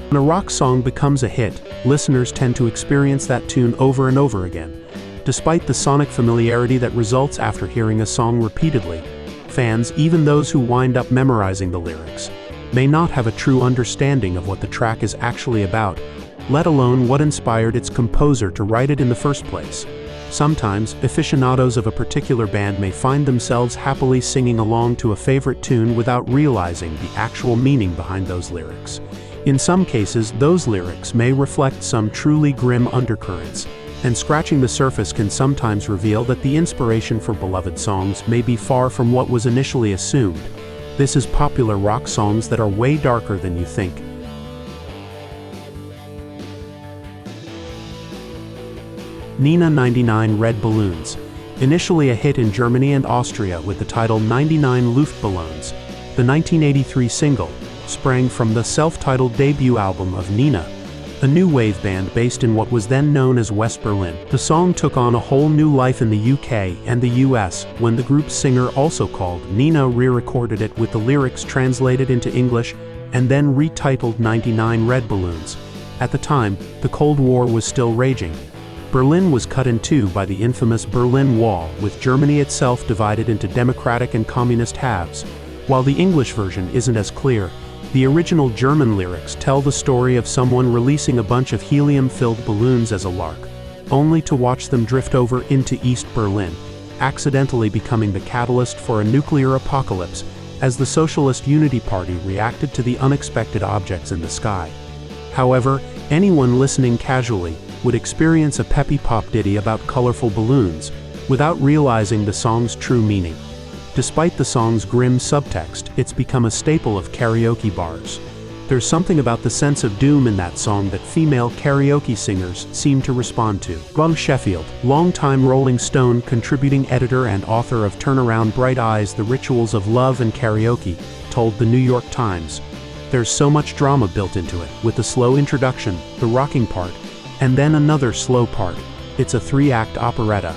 When a rock song becomes a hit, listeners tend to experience that tune over and over again. Despite the sonic familiarity that results after hearing a song repeatedly, fans, even those who wind up memorizing the lyrics, may not have a true understanding of what the track is actually about, let alone what inspired its composer to write it in the first place. Sometimes, aficionados of a particular band may find themselves happily singing along to a favorite tune without realizing the actual meaning behind those lyrics. In some cases, those lyrics may reflect some truly grim undercurrents, and scratching the surface can sometimes reveal that the inspiration for beloved songs may be far from what was initially assumed. This is popular rock songs that are way darker than you think. Nena 99 Red Balloons. Initially a hit in Germany and Austria with the title 99 Luftballons, the 1983 single sprang from the self-titled debut album of Nena, a new wave band based in what was then known as West Berlin. The song took on a whole new life in the UK and the US when the group's singer, also called Nena, re-recorded it with the lyrics translated into English and then retitled 99 Red Balloons. At the time, the Cold War was still raging. Berlin was cut in two by the infamous Berlin Wall, with Germany itself divided into democratic and communist halves. While the English version isn't as clear, the original German lyrics tell the story of someone releasing a bunch of helium-filled balloons as a lark, only to watch them drift over into East Berlin, accidentally becoming the catalyst for a nuclear apocalypse as the Socialist Unity Party reacted to the unexpected objects in the sky. However, anyone listening casually would experience a peppy pop ditty about colorful balloons, without realizing the song's true meaning. Despite the song's grim subtext, it's become a staple of karaoke bars. There's something about the sense of doom in that song that female karaoke singers seem to respond to. Ron Sheffield, longtime Rolling Stone contributing editor and author of Turn Around Bright Eyes: The Rituals of Love and Karaoke, told the New York Times, "There's so much drama built into it, with the slow introduction, the rocking part, and then another slow part. It's a three-act operetta."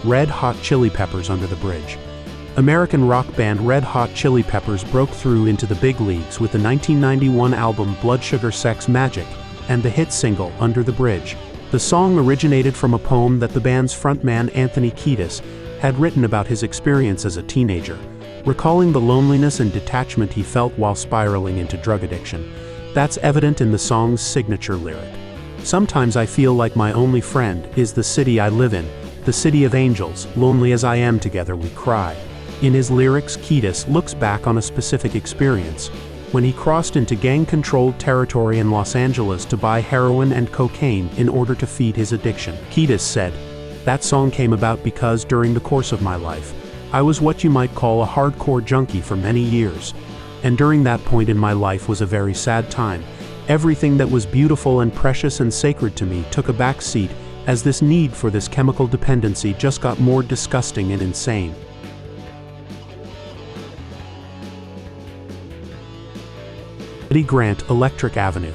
Red Hot Chili Peppers Under the Bridge. American rock band Red Hot Chili Peppers broke through into the big leagues with the 1991 album Blood Sugar Sex Magic and the hit single Under the Bridge. The song originated from a poem that the band's frontman Anthony Kiedis had written about his experience as a teenager, recalling the loneliness and detachment he felt while spiraling into drug addiction. That's evident in the song's signature lyric. "Sometimes I feel like my only friend is the city I live in, the city of angels, lonely as I am together we cry." In his lyrics, Kiedis looks back on a specific experience, when he crossed into gang-controlled territory in Los Angeles to buy heroin and cocaine in order to feed his addiction. Kiedis said, "That song came about because during the course of my life, I was what you might call a hardcore junkie for many years. And during that point in my life was a very sad time. Everything that was beautiful and precious and sacred to me took a back seat as this need for this chemical dependency just got more disgusting and insane." Eddie Grant, Electric Avenue.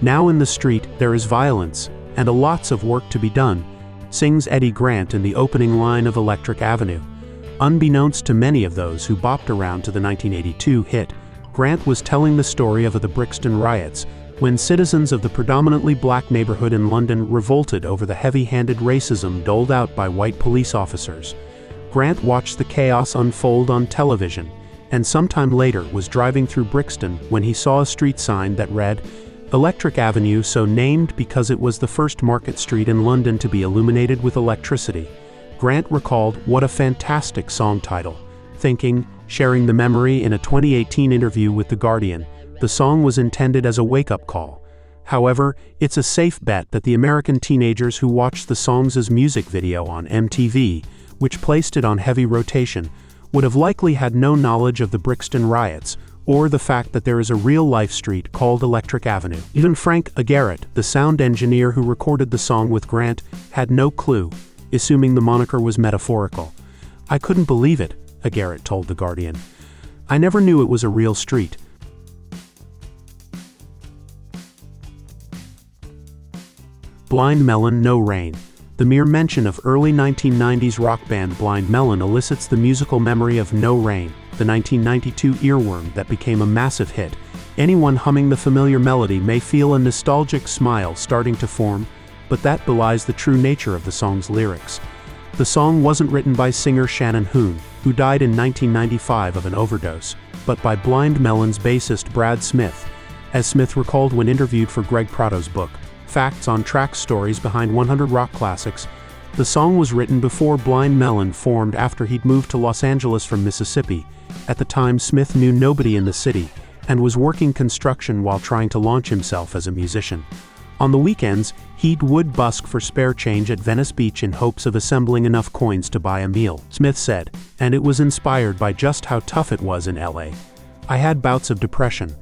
"Now in the street there is violence, and a lots of work to be done," sings Eddie Grant in the opening line of Electric Avenue. Unbeknownst to many of those who bopped around to the 1982 hit, Grant was telling the story of the Brixton riots, when citizens of the predominantly black neighborhood in London revolted over the heavy-handed racism doled out by white police officers. Grant watched the chaos unfold on television, and sometime later was driving through Brixton when he saw a street sign that read, "Electric Avenue," so named because it was the first market street in London to be illuminated with electricity. Grant recalled, "What a fantastic song title," thinking, sharing the memory in a 2018 interview with The Guardian, the song was intended as a wake-up call. However, it's a safe bet that the American teenagers who watched the song's music video on MTV, which placed it on heavy rotation, would have likely had no knowledge of the Brixton riots, or the fact that there is a real-life street called Electric Avenue. Even Frank Agarrett, the sound engineer who recorded the song with Grant, had no clue, assuming the moniker was metaphorical. "I couldn't believe it," Agarrett told The Guardian. "I never knew it was a real street." Blind Melon, No Rain. The mere mention of early 1990s rock band Blind Melon elicits the musical memory of No Rain, the 1992 earworm that became a massive hit. Anyone humming the familiar melody may feel a nostalgic smile starting to form, but that belies the true nature of the song's lyrics. The song wasn't written by singer Shannon Hoon, who died in 1995 of an overdose, but by Blind Melon's bassist Brad Smith, as Smith recalled when interviewed for Greg Prado's book, Facts on Track Stories Behind 100 Rock Classics. The song was written before Blind Melon formed after he'd moved to Los Angeles from Mississippi. At the time, Smith knew nobody in the city, and was working construction while trying to launch himself as a musician. On the weekends, he would busk for spare change at Venice Beach in hopes of assembling enough coins to buy a meal, Smith said, and it was inspired by just how tough it was in LA. I had bouts of depression.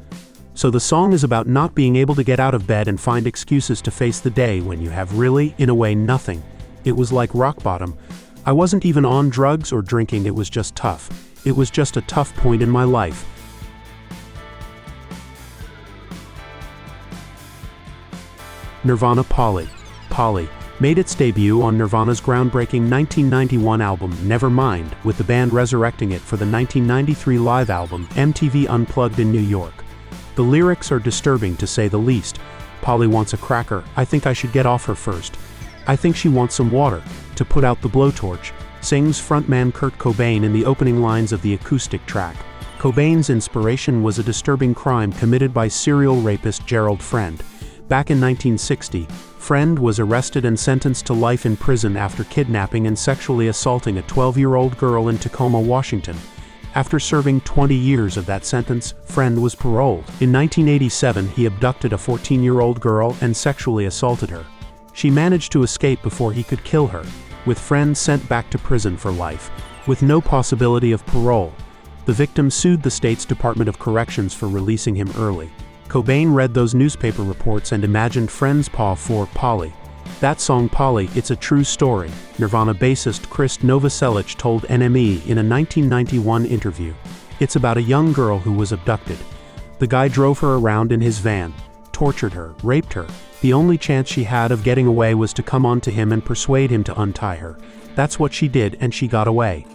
So the song is about not being able to get out of bed and find excuses to face the day when you have really, in a way, nothing. It was like rock bottom. I wasn't even on drugs or drinking, it was just tough. It was just a tough point in my life. Nirvana Polly. Polly made its debut on Nirvana's groundbreaking 1991 album Nevermind, with the band resurrecting it for the 1993 live album MTV Unplugged in New York. The lyrics are disturbing to say the least. Polly wants a cracker, I think I should get off her first. I think she wants some water, to put out the blowtorch, sings frontman Kurt Cobain in the opening lines of the acoustic track. Cobain's inspiration was a disturbing crime committed by serial rapist Gerald Friend. Back in 1960, Friend was arrested and sentenced to life in prison after kidnapping and sexually assaulting a 12-year-old girl in Tacoma, Washington. After serving 20 years of that sentence, Friend was paroled. In 1987, he abducted a 14-year-old girl and sexually assaulted her. She managed to escape before he could kill her, with Friend sent back to prison for life, with no possibility of parole. The victim sued the state's Department of Corrections for releasing him early. Cobain read those newspaper reports and imagined Friend's paw for Polly. That song Polly, it's a true story, Nirvana bassist Chris Novoselic told NME in a 1991 interview. It's about a young girl who was abducted. The guy drove her around in his van, tortured her, raped her. The only chance she had of getting away was to come on to him and persuade him to untie her. That's what she did, and she got away.